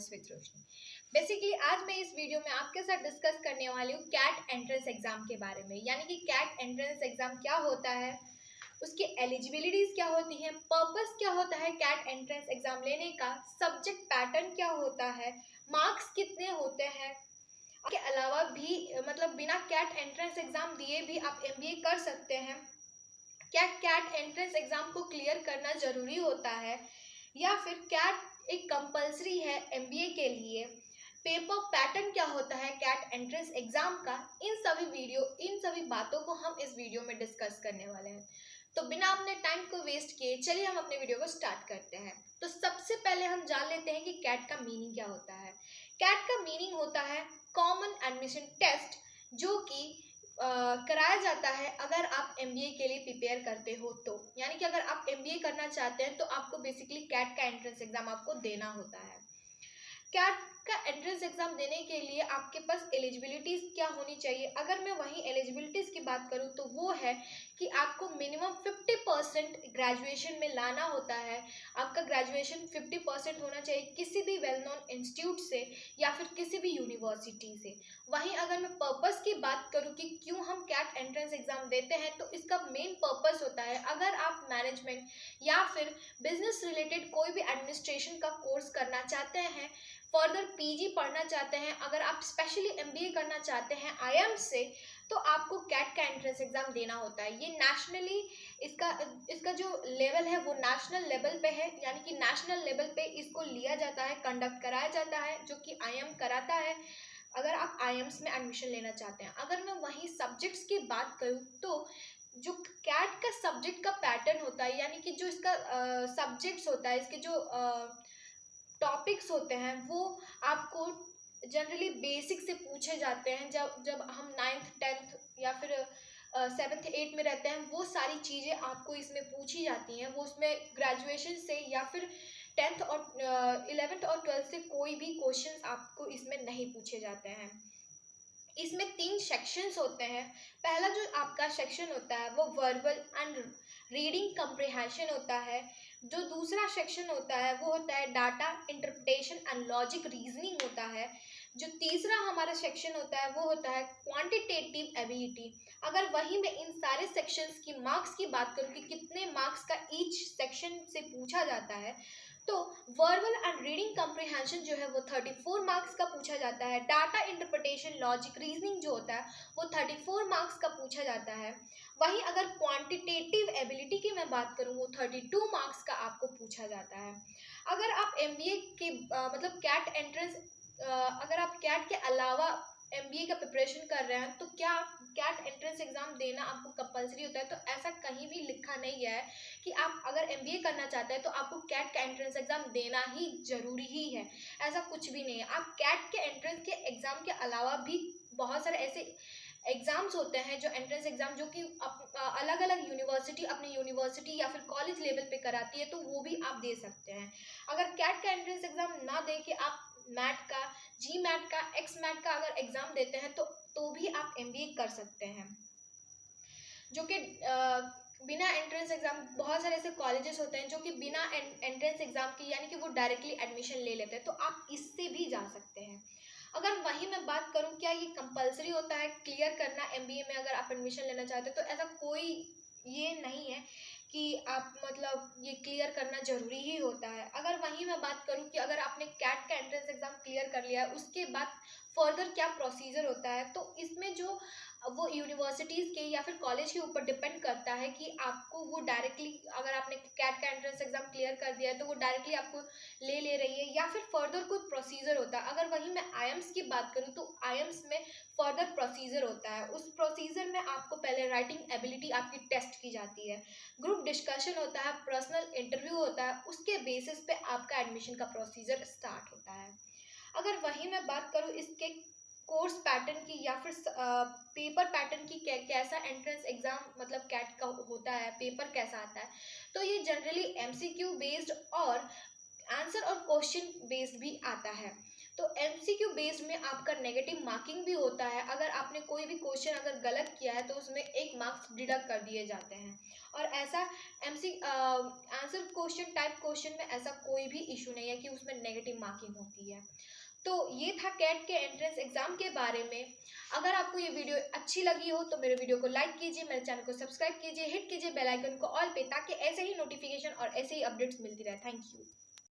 Commerce with Roshni. Basically आज मैं इस वीडियो में आपके साथ डिस्कस करने वाली हूँ कैट एंट्रेंस एग्जाम के बारे में, यानी कि कैट एंट्रेंस एग्जाम क्या होता है, उसकी एलिजिबिलिटीज क्या होती हैं, पर्पस क्या होता है कैट एंट्रेंस एग्जाम लेने का, सब्जेक्ट पैटर्न क्या होता है, मार्क्स कितने होते हैं। के अलावा भी बिना कैट एंट्रेंस एग्जाम दिए भी आप एमबीए कर सकते हैं। क्या कैट एंट्रेंस एग्जाम को क्लियर करना जरूरी होता है या फिर कैट एक कंपलसरी है एमबीए के लिए, पेपर पैटर्न क्या होता है कैट एंट्रेंस एग्जाम का, इन सभी बातों को हम इस वीडियो में डिस्कस करने वाले हैं। तो बिना अपने टाइम को वेस्ट किए चलिए हम अपने वीडियो को स्टार्ट करते हैं। तो सबसे पहले हम जान लेते हैं कि कैट का मीनिंग क्या होता है। कैट का मीनिंग होता है कॉमन एडमिशन टेस्ट, जो कि कराया जाता है अगर आप एमबीए के लिए प्रिपेयर करते हो तो, यानी कि अगर आप एमबीए करना चाहते हैं तो आपको बेसिकली कैट का एंट्रेंस एग्जाम आपको देना होता है। कैट का एंट्रेंस एग्जाम देने के लिए आपके पास एलिजिबिलिटीज क्या होनी चाहिए। अगर मैं वही एलिजिबिलिटीज की बात करूं तो वो है कि आपको मिनिमम 50% ग्रेजुएशन में लाना होता है। आपका ग्रेजुएशन 50% होना चाहिए किसी भी वेल नोन इंस्टीट्यूट से या फिर किसी भी यूनिवर्सिटी से। वहीं अगर मैं पर्पस की बात करूं कि क्यों हम कैट एंट्रेंस एग्जाम देते हैं, तो इसका मेन पर्पस होता है अगर आप मैनेजमेंट या फिर बिजनेस रिलेटेड कोई भी एडमिनिस्ट्रेशन का कोर्स करना चाहते हैं, फर्दर पीजी पढ़ना चाहते हैं, अगर आप स्पेशली एमबीए करना चाहते हैं आईएम से, तो आपको कैट का एंट्रेंस एग्जाम देना होता है। ये नेशनली इसका जो लेवल है वो नेशनल लेवल पे है, यानी कि नेशनल लेवल पे इसको लिया जाता है, कंडक्ट कराया जाता है, जो कि आईएम कराता है अगर आप आईएम्स में एडमिशन लेना चाहते हैं। अगर मैं वहीं सब्जेक्ट्स की बात करूँ तो जो कैट का सब्जेक्ट का पैटर्न होता है, यानी कि जो इसका सब्जेक्ट्स होता है, इसके जो टॉपिक्स होते हैं वो आपको जनरली बेसिक से पूछे जाते हैं। जब जब हम 9th 10th या फिर 7th 8th में रहते हैं, वो सारी चीज़ें आपको इसमें पूछी जाती हैं। वो उसमें ग्रेजुएशन से या फिर 10th और 11th और 12th से कोई भी क्वेश्चंस आपको इसमें नहीं पूछे जाते हैं। इसमें 3 सेक्शंस होते हैं। पहला जो आपका सेक्शन होता है वो वर्बल एंड रीडिंग कंप्रिहेंशन होता है। जो दूसरा सेक्शन होता है वो होता है data interpretation and logic reasoning होता है। जो तीसरा हमारा सेक्शन होता है वो होता है क्वांटिटेटिव एबिलिटी। अगर वही मैं इन सारे सेक्शंस की मार्क्स की बात करूँ कि कितने मार्क्स का ईच सेक्शन से पूछा जाता है, तो वर्बल एंड रीडिंग कंप्रिहेंशन जो है वो 34 मार्क्स का पूछा जाता है। डाटा इंटरप्रिटेशन लॉजिक रीजनिंग जो होता है वो 34 मार्क्स का पूछा जाता है। वहीं अगर क्वांटिटेटिव एबिलिटी की मैं बात करूँ वो 32 मार्क्स का आपको पूछा जाता है। अगर आप एमबीए के कैट एंट्रेंस अगर आप कैट के अलावा एमबीए का प्रिपरेशन कर रहे हैं तो क्या कैट एंट्रेंस एग्जाम देना आपको कंपलसरी होता है, तो ऐसा कहीं भी लिखा नहीं गया है कि आप अगर एमबीए करना चाहते हैं तो आपको कैट का एंट्रेंस एग्जाम देना ही जरूरी ही है। ऐसा कुछ भी नहीं है। आप कैट के एंट्रेंस के एग्जाम के अलावा भी बहुत सारे ऐसे एग्जाम्स होते हैं जो एंट्रेंस एग्जाम जो कि अलग अलग यूनिवर्सिटी अपनी यूनिवर्सिटी या फिर कॉलेज लेवल पे कराती है, तो वो भी आप दे सकते हैं। अगर कैट का एंट्रेंस एग्जाम ना दे के आप मैट का, जी मैट का, एक्स मैट का अगर एग्जाम देते हैं तो भी आप एमबीए कर सकते हैं। जो कि बिना एंट्रेंस एग्जाम बहुत सारे ऐसे कॉलेजेस होते हैं जो कि बिना एंट्रेंस एग्जाम की यानी कि वो डायरेक्टली एडमिशन ले लेते हैं, तो आप इससे भी जा सकते हैं। अगर वही मैं बात करूं क्या ये कंपलसरी होता है क्लियर करना एमबीए में अगर आप एडमिशन लेना चाहते हैं, तो ऐसा कोई ये नहीं है कि आप ये क्लियर करना जरूरी ही होता है। अगर वहीं मैं बात करूं कि अगर आपने कैट का एंट्रेंस एग्जाम क्लियर कर लिया है उसके बाद फर्दर क्या प्रोसीजर होता है, तो इसमें जो वो यूनिवर्सिटीज़ के या फिर कॉलेज के ऊपर डिपेंड करता है कि आपको वो डायरेक्टली, अगर आपने कैट का एंट्रेंस एग्जाम क्लियर कर दिया है तो वो डायरेक्टली आपको ले रही है या फिर फर्दर कोई प्रोसीजर होता है। अगर वहीं मैं आईएम्स की बात करूँ तो आईएम्स में फर्दर प्रोसीजर होता है। उस प्रोसीजर में आपको पहले राइटिंग एबिलिटी आपकी टेस्ट की जाती है, ग्रुप डिस्कशन होता है, पर्सनल इंटरव्यू होता है, उसके बेसिस पे आपका एडमिशन का प्रोसीजर स्टार्ट होता है। अगर वहीं मैं बात करूँ इसके कोर्स पैटर्न की या फिर पेपर पैटर्न की, कैसा एंट्रेंस एग्जाम कैट का होता है, पेपर कैसा आता है, तो ये जनरली एमसीक्यू बेस्ड और आंसर और क्वेश्चन बेस्ड भी आता है। तो एमसीक्यू बेस्ड में आपका नेगेटिव मार्किंग भी होता है। अगर आपने कोई भी क्वेश्चन अगर गलत किया है तो उसमें 1 मार्क्स डिडक्ट कर दिए जाते हैं। और ऐसा आंसर क्वेश्चन टाइप क्वेश्चन में ऐसा कोई भी इशू नहीं है कि उसमें नेगेटिव मार्किंग होती है। तो ये था कैट के एंट्रेंस एग्जाम के बारे में। अगर आपको ये वीडियो अच्छी लगी हो तो मेरे वीडियो को लाइक कीजिए, मेरे चैनल को सब्सक्राइब कीजिए, हिट कीजिए बेल आइकन को ऑल पे, ताकि ऐसे ही नोटिफिकेशन और ऐसे ही अपडेट्स मिलती रहे। Thank you.